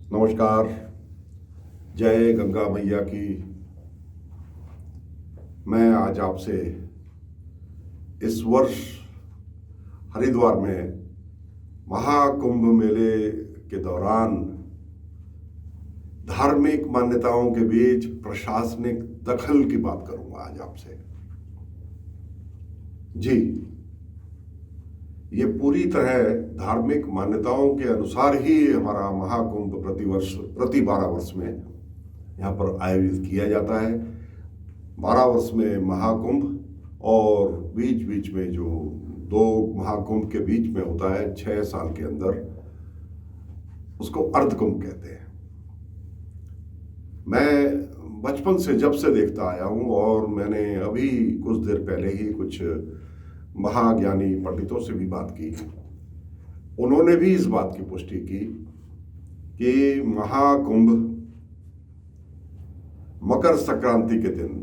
नमस्कार। जय गंगा मैया की। मैं आज आपसे इस वर्ष हरिद्वार में महाकुंभ मेले के दौरान धार्मिक मान्यताओं के बीच प्रशासनिक दखल की बात करूंगा आज आपसे। जी, ये पूरी तरह धार्मिक मान्यताओं के अनुसार ही हमारा महाकुंभ प्रति 12 वर्ष में यहाँ पर आयोजित किया जाता है। 12 वर्ष में महाकुंभ और बीच बीच में जो 2 महाकुंभ के बीच में होता है 6 साल के अंदर, उसको अर्धकुंभ कहते हैं। मैं बचपन से जब से देखता आया हूँ और मैंने अभी कुछ देर पहले ही कुछ महाज्ञानी पंडितों से भी बात की, उन्होंने भी इस बात की पुष्टि की कि महाकुंभ मकर संक्रांति के दिन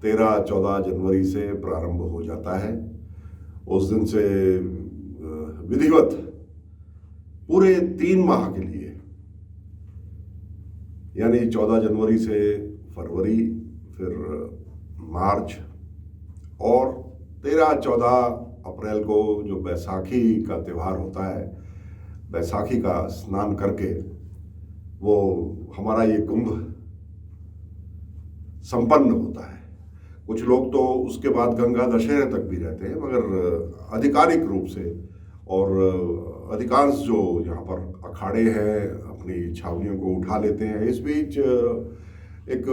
13-14 जनवरी से प्रारंभ हो जाता है। उस दिन से विधिवत पूरे 3 माह के लिए, यानी 14 जनवरी से फरवरी, फिर मार्च और 13-14 अप्रैल को जो बैसाखी का त्यौहार होता है, बैसाखी का स्नान करके वो हमारा ये कुंभ संपन्न होता है। कुछ लोग तो उसके बाद गंगा दशहरे तक भी रहते हैं, मगर आधिकारिक रूप से और अधिकांश जो यहाँ पर अखाड़े हैं अपनी छावनियों को उठा लेते हैं। इस बीच एक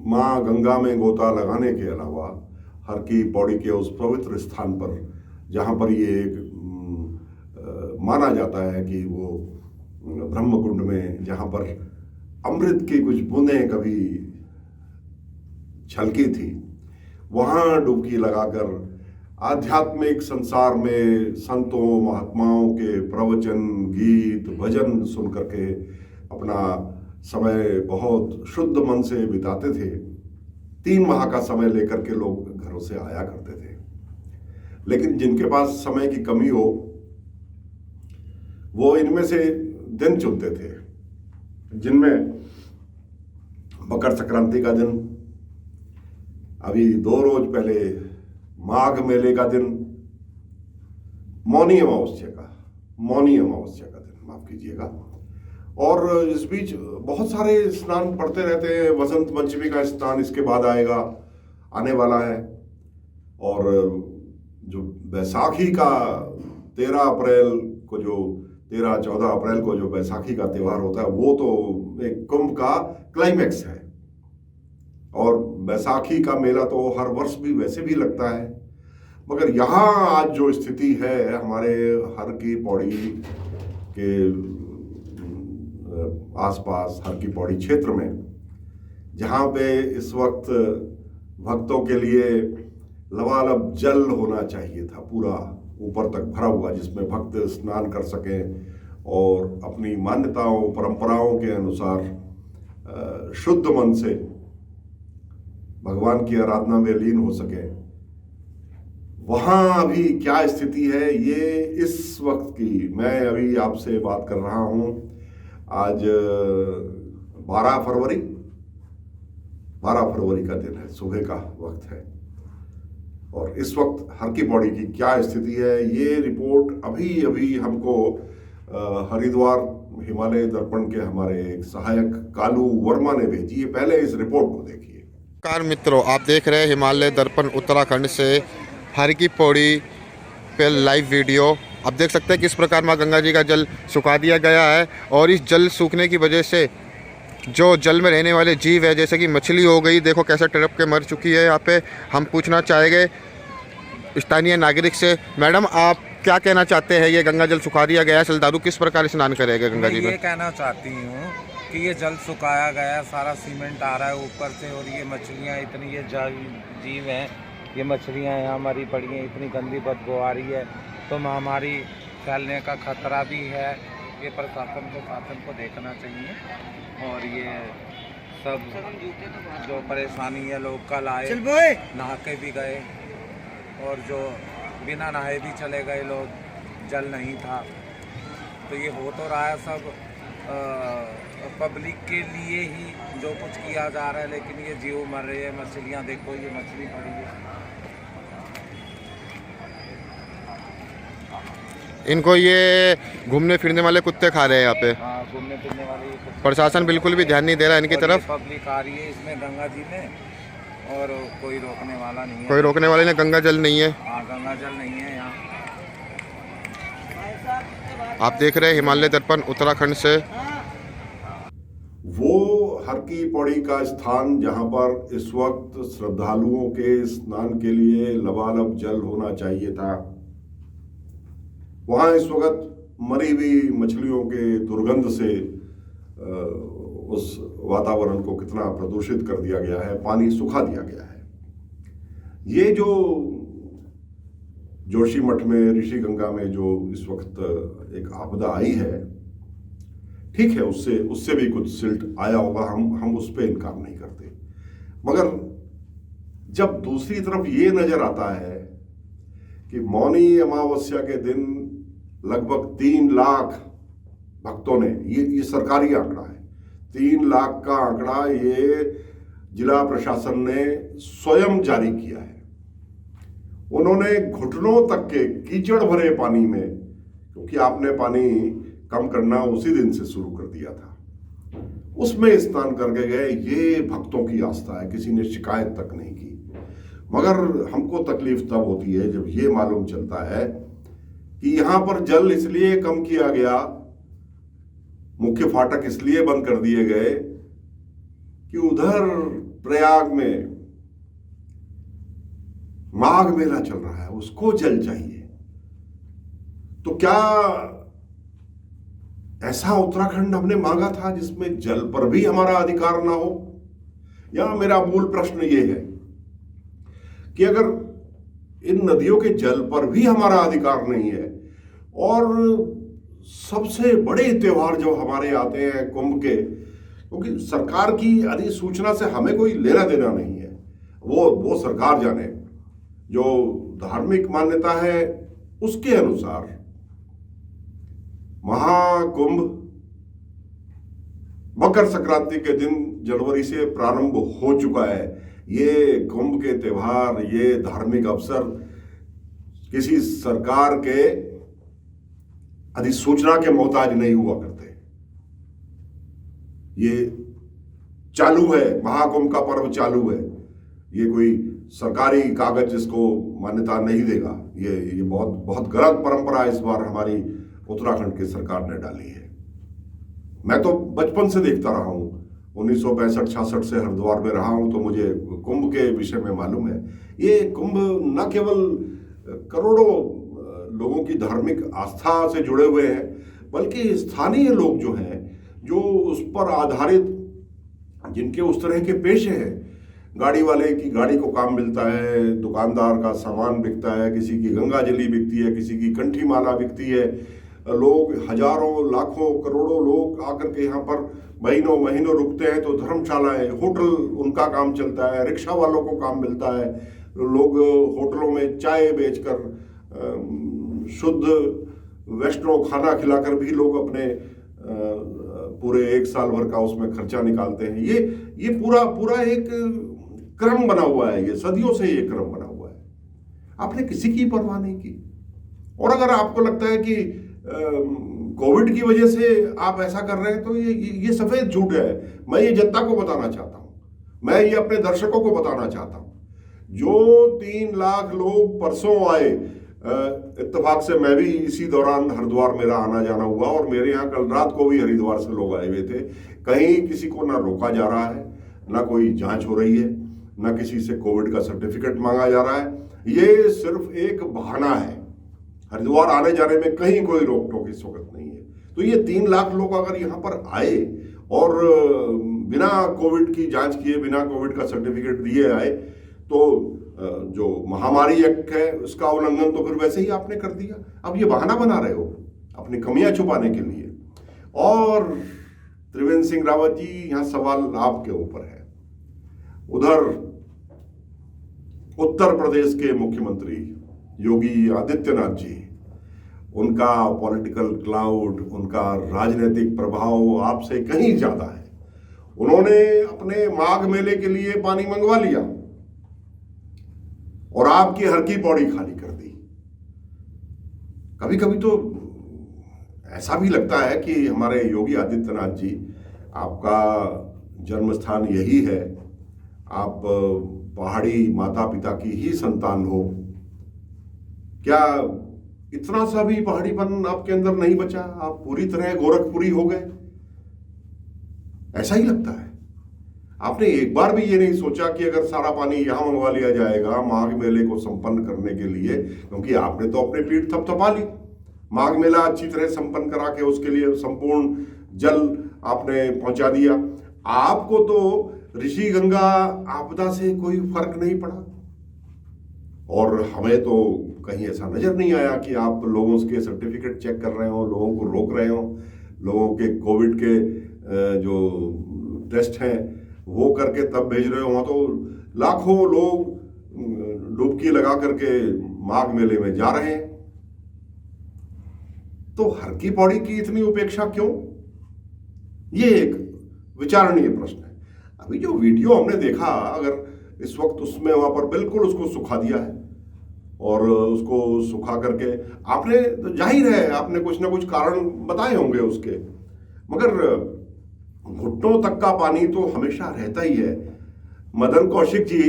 माँ गंगा में गोता लगाने के अलावा हर की पौड़ी के उस पवित्र स्थान पर जहाँ पर ये माना जाता है कि वो ब्रह्मकुंड में जहाँ पर अमृत की कुछ बूंदें कभी छलकी थी, वहाँ डुबकी लगाकर आध्यात्मिक संसार में संतों महात्माओं के प्रवचन, गीत, भजन सुन करके अपना समय बहुत शुद्ध मन से बिताते थे। 3 माह का समय लेकर के लोग घरों से आया करते थे। लेकिन जिनके पास समय की कमी हो, वो इनमें से दिन चुनते थे, जिनमें मकर संक्रांति का दिन, अभी 2 रोज पहले माघ मेले का दिन, मौनी अमावस्या का दिन, माफ कीजिएगा। और इस बीच बहुत सारे स्नान पड़ते रहते हैं। वसंत पंचमी का स्नान इसके बाद आने वाला है। और जो बैसाखी का 13-14 अप्रैल को जो बैसाखी का त्यौहार होता है, वो तो एक कुंभ का क्लाइमैक्स है। और बैसाखी का मेला तो हर वर्ष भी वैसे भी लगता है, मगर यहाँ आज जो स्थिति है हमारे हर की पौड़ी के आसपास, हर की पौड़ी क्षेत्र में, जहाँ पे इस वक्त भक्तों के लिए लबालब जल होना चाहिए था, पूरा ऊपर तक भरा हुआ, जिसमें भक्त स्नान कर सकें और अपनी मान्यताओं परंपराओं के अनुसार शुद्ध मन से भगवान की आराधना में लीन हो सके। वहाँ अभी क्या स्थिति है, ये इस वक्त की मैं अभी आपसे बात कर रहा हूँ। आज 12 फरवरी का दिन है, सुबह का वक्त है। और इस वक्त हर की पौड़ी की क्या स्थिति है, ये रिपोर्ट अभी हमको हरिद्वार हिमालय दर्पण के हमारे एक सहायक कालू वर्मा ने भेजी है। पहले इस रिपोर्ट को देखिए। नमस्कार मित्रों, आप देख रहे हैं हिमालय दर्पण उत्तराखंड से हर की पौड़ी पे लाइव वीडियो। आप देख सकते हैं किस प्रकार माँ गंगा जी का जल सुखा दिया गया है। और इस जल सूखने की वजह से जो जल में रहने वाले जीव है, जैसे कि मछली हो गई, देखो कैसे तड़प के मर चुकी है। यहाँ पे हम पूछना चाहेंगे स्थानीय नागरिक से, मैडम आप क्या कहना चाहते हैं? ये गंगा जल सुखा दिया गया है, श्रद्धालु किस प्रकार स्नान करेगा गंगा जी में? ये कहना चाहती हूँ कि ये जल सुखाया गया है, सारा सीमेंट आ रहा है ऊपर से, और ये मछलियाँ इतनी, ये जीव हैं, ये मछलियाँ यहाँ मरी पड़ी हैं, इतनी गंदी बदबू आ रही है, तो महामारी फैलने का खतरा भी है। ये प्रशासन को देखना चाहिए। और ये सब जो परेशानी है, लोग कल आए नहा के भी गए, और जो बिना नहाए भी चले गए लोग, जल नहीं था। तो ये हो तो रहा है सब पब्लिक के लिए ही जो कुछ किया जा रहा है, लेकिन ये जीव मर रहे हैं। मछलियाँ देखो, ये मछली पड़ी है। इनको ये घूमने फिरने वाले कुत्ते खा रहे हैं यहाँ पे। हाँ, घूमने फिरने वाले ये कुत्ते। प्रशासन बिल्कुल भी ध्यान नहीं दे रहा है इनकी और तरफ। ये पब्लिक आ रही है इसमें गंगा जी में, और कोई रोकने वाला नहीं है। कोई रोकने वाले नहीं, गंगा जल नहीं है। हाँ, गंगा जल नहीं है यहाँ। आप देख रहे हैं हिमालय दर्पण उत्तराखंड से। वो हर की पौड़ी का स्थान जहां पर इस वक्त श्रद्धालुओं के स्नान के लिए लबालब जल होना चाहिए था, वहां इस वक्त मरी हुई मछलियों के दुर्गंध से उस वातावरण को कितना प्रदूषित कर दिया गया है, पानी सुखा दिया गया है। ये जो जोशीमठ में, ऋषि गंगा में जो इस वक्त एक आपदा आई है, ठीक है, उससे भी कुछ सिल्ट आया होगा, हम उस पर इनकार नहीं करते। मगर जब दूसरी तरफ ये नजर आता है कि मौनी अमावस्या के दिन लगभग 3 लाख भक्तों ने, ये सरकारी आंकड़ा है, 3 लाख का आंकड़ा ये जिला प्रशासन ने स्वयं जारी किया है। उन्होंने घुटनों तक के कीचड़ भरे पानी में, क्योंकि आपने पानी कम करना उसी दिन से शुरू कर दिया था, उसमें स्नान करके गए। ये भक्तों की आस्था है, किसी ने शिकायत तक नहीं की। मगर हमको तकलीफ तब होती है जब ये मालूम चलता है कि यहां पर जल इसलिए कम किया गया, मुख्य फाटक इसलिए बंद कर दिए गए कि उधर प्रयाग में माघ मेला चल रहा है, उसको जल चाहिए। तो क्या ऐसा उत्तराखंड हमने मांगा था जिसमें जल पर भी हमारा अधिकार ना हो? यहां मेरा मूल प्रश्न यह है कि अगर इन नदियों के जल पर भी हमारा अधिकार नहीं है, और सबसे बड़े त्योहार जो हमारे आते हैं कुंभ के, क्योंकि सरकार की अधिसूचना से हमें कोई लेना देना नहीं है, वो सरकार जाने, जो धार्मिक मान्यता है उसके अनुसार महाकुंभ मकर संक्रांति के दिन जनवरी से प्रारंभ हो चुका है। ये कुंभ के त्योहार, ये धार्मिक अवसर किसी सरकार के अधिसूचना के मोहताज नहीं हुआ करते। ये चालू है, महाकुंभ का पर्व चालू है, ये कोई सरकारी कागज इसको मान्यता नहीं देगा। ये बहुत गलत परंपरा इस बार हमारी उत्तराखंड की सरकार ने डाली है। मैं तो बचपन से देखता रहा हूं, 1965-66 से हरिद्वार में रहा हूं, तो मुझे कुंभ के विषय में मालूम है। ये कुंभ न केवल करोड़ों लोगों की धार्मिक आस्था से जुड़े हुए हैं, बल्कि स्थानीय लोग जो हैं, जो उस पर आधारित, जिनके उस तरह के पेशे हैं, गाड़ी वाले की गाड़ी को काम मिलता है, दुकानदार का सामान बिकता है, किसी की गंगा जली बिकती है, किसी की कंठी माला बिकती है, लोग हजारों लाखों करोड़ों लोग आकर के यहाँ पर महीनों महीनों रुकते हैं, तो धर्मशालाएं, होटल उनका काम चलता है, रिक्शा वालों को काम मिलता है, लोग होटलों में चाय बेचकर शुद्ध वैष्णव खाना खिलाकर भी लोग अपने पूरे 1 साल भर का उसमें खर्चा निकालते हैं। ये पूरा एक क्रम बना हुआ है, ये सदियों से ये क्रम बना हुआ है। आपने किसी की परवाह नहीं की। और अगर आपको लगता है कि कोविड की वजह से आप ऐसा कर रहे हैं, तो ये सफेद झूठ है। मैं ये जनता को बताना चाहता हूं, मैं ये अपने दर्शकों को बताना चाहता हूं। जो 3 लाख लोग परसों आए, इत्तेफाक से मैं भी इसी दौरान हरिद्वार मेरा आना जाना हुआ, और मेरे यहाँ कल रात को भी हरिद्वार से लोग आए हुए थे। कहीं किसी को ना रोका जा रहा है, ना कोई जांच हो रही है, ना किसी से कोविड का सर्टिफिकेट मांगा जा रहा है। ये सिर्फ एक बहाना है। हरिद्वार आने जाने में कहीं कोई रोक टोक इस वक्त नहीं है। तो ये 3 लाख लोग अगर यहाँ पर आए और बिना कोविड की जांच किए, बिना कोविड का सर्टिफिकेट दिए आए, तो जो महामारी एक्ट है उसका उल्लंघन तो फिर वैसे ही आपने कर दिया। अब ये बहाना बना रहे हो अपनी कमियां छुपाने के लिए। और त्रिवेंद्र सिंह रावत जी, यहां सवाल आपके ऊपर है। उधर उत्तर प्रदेश के मुख्यमंत्री योगी आदित्यनाथ जी, उनका पॉलिटिकल क्लाउड, उनका राजनीतिक प्रभाव आपसे कहीं ज्यादा है। उन्होंने अपने माघ मेले के लिए पानी मंगवा लिया और आपकी हर की पौड़ी खाली कर दी। कभी कभी तो ऐसा भी लगता है कि हमारे योगी आदित्यनाथ जी, आपका जन्म स्थान यही है, आप पहाड़ी माता पिता की ही संतान हो, क्या इतना सा भी पहाड़ीपन आपके अंदर नहीं बचा? आप पूरी तरह गोरखपुरी हो गए? ऐसा ही लगता है। आपने एक बार भी ये नहीं सोचा कि अगर सारा पानी यहां मंगवा लिया जाएगा माघ मेले को संपन्न करने के लिए, क्योंकि आपने तो अपनी पीठ थपथपा ली, माघ मेला अच्छी तरह संपन्न करा के उसके लिए संपूर्ण जल आपने पहुंचा दिया। आपको तो ऋषि गंगा आपदा से कोई फर्क नहीं पड़ा, और हमें तो कहीं ऐसा नजर नहीं आया कि आप लोगों के सर्टिफिकेट चेक कर रहे हो, लोगों को रोक रहे हो, लोगों के कोविड के जो टेस्ट हैं वो करके तब भेज रहे हो। वहां तो लाखों लोग डुबकी लगा करके माघ मेले में जा रहे हैं। तो हर की पौड़ी की इतनी उपेक्षा क्यों? ये एक विचारणीय प्रश्न है। अभी जो वीडियो हमने देखा, अगर इस वक्त उसमें वहां पर बिल्कुल उसको सुखा दिया है, और उसको सुखा करके आपने, तो जाहिर है आपने कुछ ना कुछ कारण बताए होंगे उसके, मगर घुटनों तक का पानी तो हमेशा रहता ही है। मदन कौशिक जी,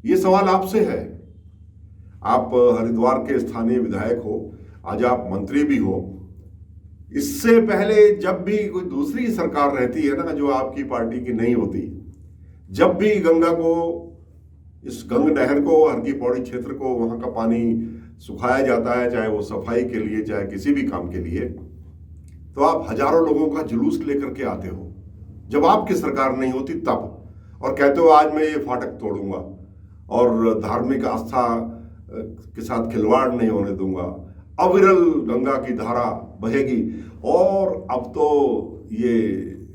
ये सवाल आपसे है। आप हरिद्वार के स्थानीय विधायक हो, आज आप मंत्री भी हो। इससे पहले जब भी कोई दूसरी सरकार रहती है ना, जो आपकी पार्टी की नहीं होती, जब भी गंगा को, इस गंग नहर को, हर की पौड़ी क्षेत्र को, वहां का पानी सुखाया जाता है, चाहे वो सफाई के लिए चाहे किसी भी काम के लिए, तो आप हजारों लोगों का जुलूस लेकर के आते हो। जब आपकी सरकार नहीं होती तब, और कहते हो आज मैं ये फाटक तोड़ूंगा और धार्मिक आस्था के साथ खिलवाड़ नहीं होने दूंगा, अविरल गंगा की धारा बहेगी। और अब तो ये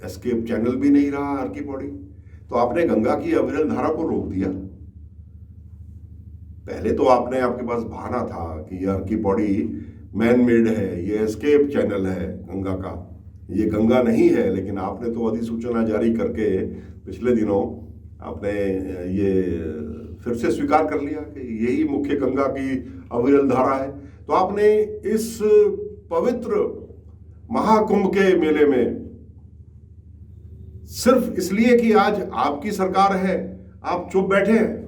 एस्केप चैनल भी नहीं रहा हर की पौड़ी, तो आपने गंगा की अविरल धारा को रोक दिया। पहले तो आपने, आपके पास बहाना था कि हर की पौड़ी मैन मेड है, ये एस्केप चैनल है गंगा का, ये गंगा नहीं है। लेकिन आपने तो अधिसूचना जारी करके पिछले दिनों आपने ये फिर से स्वीकार कर लिया कि यही मुख्य गंगा की अविरल धारा है। तो आपने इस पवित्र महाकुंभ के मेले में सिर्फ इसलिए कि आज आपकी सरकार है, आप चुप बैठे हैं।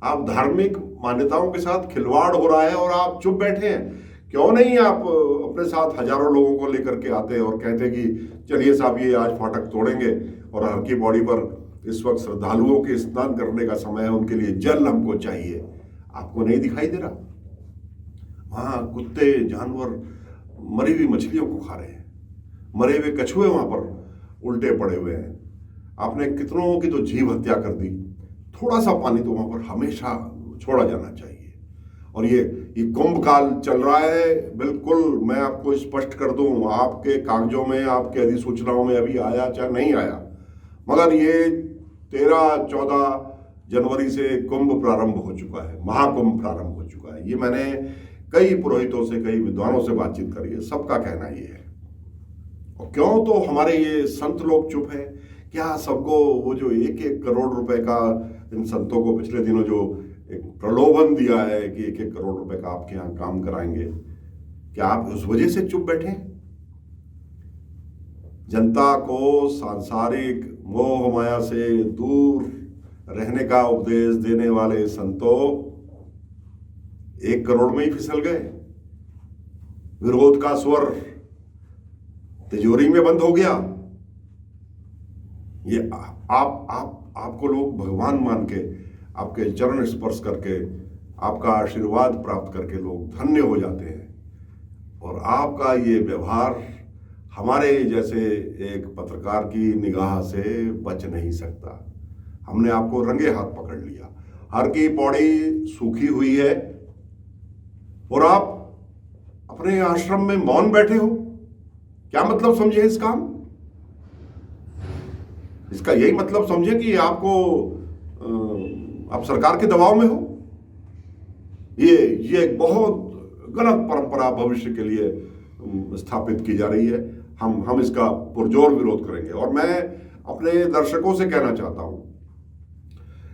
आप धार्मिक मान्यताओं के साथ खिलवाड़ हो रहा है और आप चुप बैठे हैं। क्यों नहीं आप अपने साथ हजारों लोगों को लेकर के आते और कहते कि चलिए साहब ये आज फाटक तोड़ेंगे, और हर की पौड़ी पर इस वक्त श्रद्धालुओं के स्नान करने का समय है, उनके लिए जल हमको चाहिए। आपको नहीं दिखाई दे रहा? वहां कुत्ते जानवर मरी हुई मछलियों को खा रहे हैं, मरे हुए कछुए वहां पर उल्टे पड़े हुए हैं। आपने कितनों की तो जीव हत्या कर दी। थोड़ा सा पानी तो वहां पर हमेशा छोड़ा जाना चाहिए। और ये कुंभ काल चल रहा है, बिल्कुल मैं आपको स्पष्ट कर दूं, आपके कागजों में, आपके अधिसूचनाओं में अभी आया चाहे नहीं आया, मगर ये 13-14 जनवरी से कुंभ प्रारंभ हो चुका है, महाकुंभ प्रारंभ हो चुका है। ये मैंने कई पुरोहितों से, कई विद्वानों से बातचीत करी है, सबका कहना ये है। और क्यों तो हमारे ये संत लोग चुप है? क्या सबको वो जो 1-1 करोड़ रुपए का इन संतों को पिछले दिनों जो एक प्रलोभन दिया है कि 1-1 करोड़ रुपए का आपके यहाँ काम कराएंगे, क्या आप उस वजह से चुप बैठे? जनता को सांसारिक मोह माया से दूर रहने का उपदेश देने वाले संतों 1 करोड़ में ही फिसल गए। विरोध का स्वर तिजोरी में बंद हो गया। ये आपको लोग भगवान मान के, आपके चरण स्पर्श करके, आपका आशीर्वाद प्राप्त करके लोग धन्य हो जाते हैं। और आपका ये व्यवहार हमारे जैसे एक पत्रकार की निगाह से बच नहीं सकता। हमने आपको रंगे हाथ पकड़ लिया। हर की पौड़ी सूखी हुई है और आप अपने आश्रम में मौन बैठे हो। क्या मतलब समझे इस काम? इसका यही मतलब समझे कि आपको आप सरकार के दबाव में हो। ये एक बहुत गलत परंपरा भविष्य के लिए स्थापित की जा रही है। हम इसका पुरजोर विरोध करेंगे। और मैं अपने दर्शकों से कहना चाहता हूं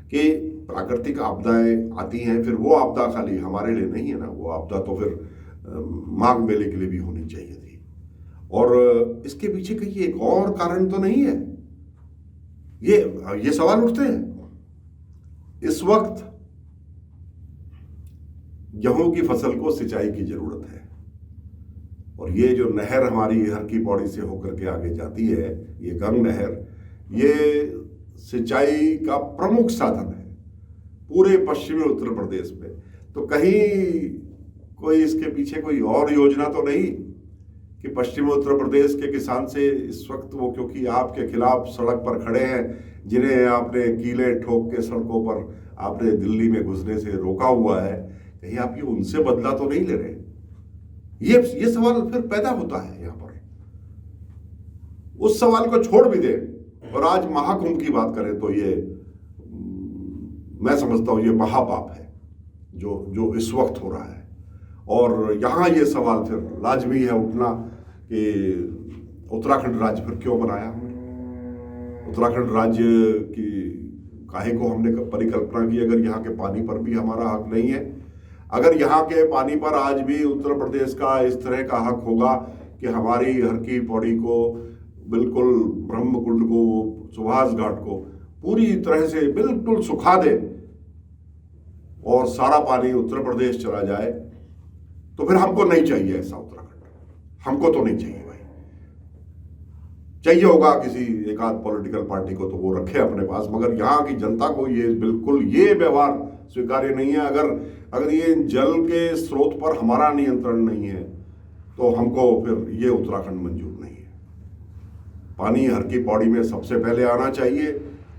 कि प्राकृतिक आपदाएं आती हैं, फिर वो आपदा खाली हमारे लिए नहीं है ना, वो आपदा तो फिर माघ मेले के लिए भी होनी चाहिए थी। और इसके पीछे कहीं एक और कारण तो नहीं है? ये सवाल उठते हैं। इस वक्त गेहूं की फसल को सिंचाई की जरूरत है, और ये जो नहर हमारी हर की पौड़ी से होकर के आगे जाती है, ये गंग नहर, ये सिंचाई का प्रमुख साधन है पूरे पश्चिमी उत्तर प्रदेश में। तो कहीं कोई इसके पीछे कोई और योजना तो नहीं कि पश्चिमी उत्तर प्रदेश के किसान से इस वक्त वो, क्योंकि आपके खिलाफ सड़क पर खड़े हैं, जिन्हें आपने कीले ठोक के सड़कों पर आपने दिल्ली में घुसने से रोका हुआ है, कहीं आप ये उनसे बदला तो नहीं ले रहे? ये सवाल फिर पैदा होता है यहां पर। उस सवाल को छोड़ भी दें और आज महाकुंभ की बात करें तो ये मैं समझता हूं ये महापाप है जो इस वक्त हो रहा है। और यहां ये सवाल फिर लाजमी है उठना कि उत्तराखंड राज्य फिर क्यों बनाया हमने? उत्तराखंड राज्य की काहे को हमने परिकल्पना की अगर यहाँ के पानी पर भी हमारा हक नहीं है? अगर यहाँ के पानी पर आज भी उत्तर प्रदेश का इस तरह का हक होगा कि हमारी हर की पौड़ी को, बिल्कुल ब्रह्मकुंड को, सुभाष घाट को पूरी तरह से बिल्कुल सुखा दे और सारा पानी उत्तर प्रदेश चला जाए, तो फिर हमको नहीं चाहिए ऐसा उत्तराखंड। हमको तो नहीं चाहिए भाई। चाहिए होगा किसी एक आध पॉलिटिकल पार्टी को तो वो रखे अपने पास, मगर यहाँ की जनता को ये बिल्कुल ये व्यवहार स्वीकार्य नहीं है। अगर ये जल के स्रोत पर हमारा नियंत्रण नहीं है तो हमको फिर ये उत्तराखंड मंजूर नहीं है। पानी हर की पौड़ी में सबसे पहले आना चाहिए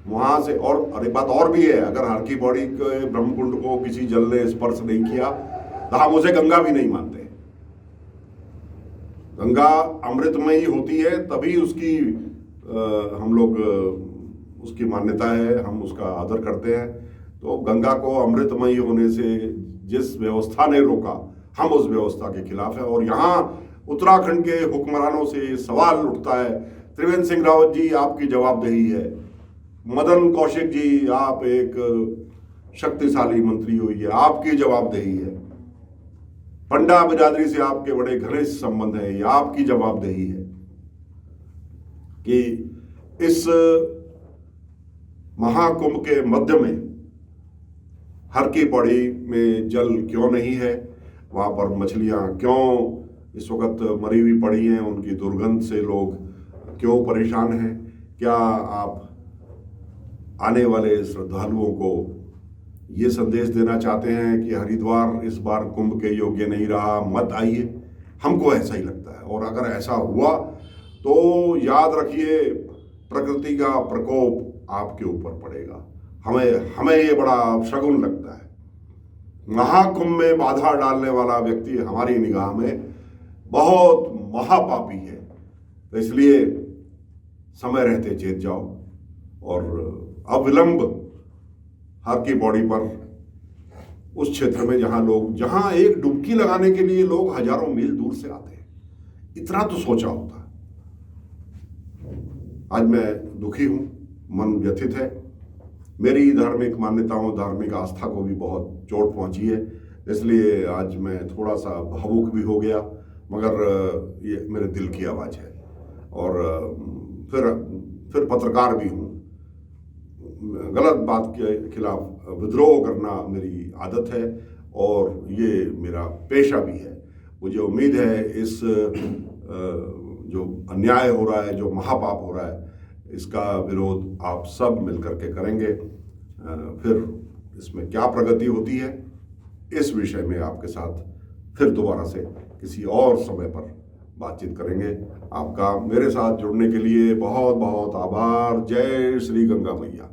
वहां से। और एक बात और भी है, अगर हर की पौड़ी के ब्रह्मकुंड को किसी जल ने स्पर्श नहीं किया तो हम उसे गंगा भी नहीं मानते। गंगा अमृतमयी होती है तभी उसकी हम लोग उसकी मान्यता है, हम उसका आदर करते हैं। तो गंगा को अमृतमयी होने से जिस व्यवस्था ने रोका, हम उस व्यवस्था के खिलाफ है। और यहाँ उत्तराखंड के हुक्मरानों से सवाल उठता है। त्रिवेंद्र सिंह रावत जी, आपकी जवाबदेही है। मदन कौशिक जी, आप एक शक्तिशाली मंत्री हुई है, आपकी जवाबदेही है। पंडा बिरादरी से आपके बड़े घनिष्ठ संबंध है, ये आपकी जवाबदेही है कि इस महाकुंभ के मध्य में हर की पौड़ी में जल क्यों नहीं है, वहां पर मछलियां क्यों इस वक्त मरी हुई पड़ी हैं, उनकी दुर्गंध से लोग क्यों परेशान हैं? क्या आप आने वाले श्रद्धालुओं को ये संदेश देना चाहते हैं कि हरिद्वार इस बार कुंभ के योग्य नहीं रहा, मत आइए? हमको ऐसा ही लगता है। और अगर ऐसा हुआ तो याद रखिए, प्रकृति का प्रकोप आपके ऊपर पड़ेगा। हमें ये बड़ा शगुन लगता है। महाकुंभ में बाधा डालने वाला व्यक्ति हमारी निगाह में बहुत महापापी है। तो इसलिए समय रहते चेत जाओ और अविलंब हर की पौड़ी पर, उस क्षेत्र में जहां एक डुबकी लगाने के लिए लोग हजारों मील दूर से आते हैं, इतना तो सोचा होता। आज मैं दुखी हूं, मन व्यथित है। मेरी धार्मिक मान्यताओं, धार्मिक आस्था को भी बहुत चोट पहुंची है, इसलिए आज मैं थोड़ा सा भावुक भी हो गया, मगर ये मेरे दिल की आवाज़ है। और फिर पत्रकार भी हूँ। गलत बात के खिलाफ विद्रोह करना मेरी आदत है और ये मेरा पेशा भी है। मुझे उम्मीद है इस जो अन्याय हो रहा है, जो महापाप हो रहा है, इसका विरोध आप सब मिलकर के करेंगे। फिर इसमें क्या प्रगति होती है, इस विषय में आपके साथ फिर दोबारा से किसी और समय पर बातचीत करेंगे। आपका मेरे साथ जुड़ने के लिए बहुत बहुत आभार। जय श्री गंगा मैया।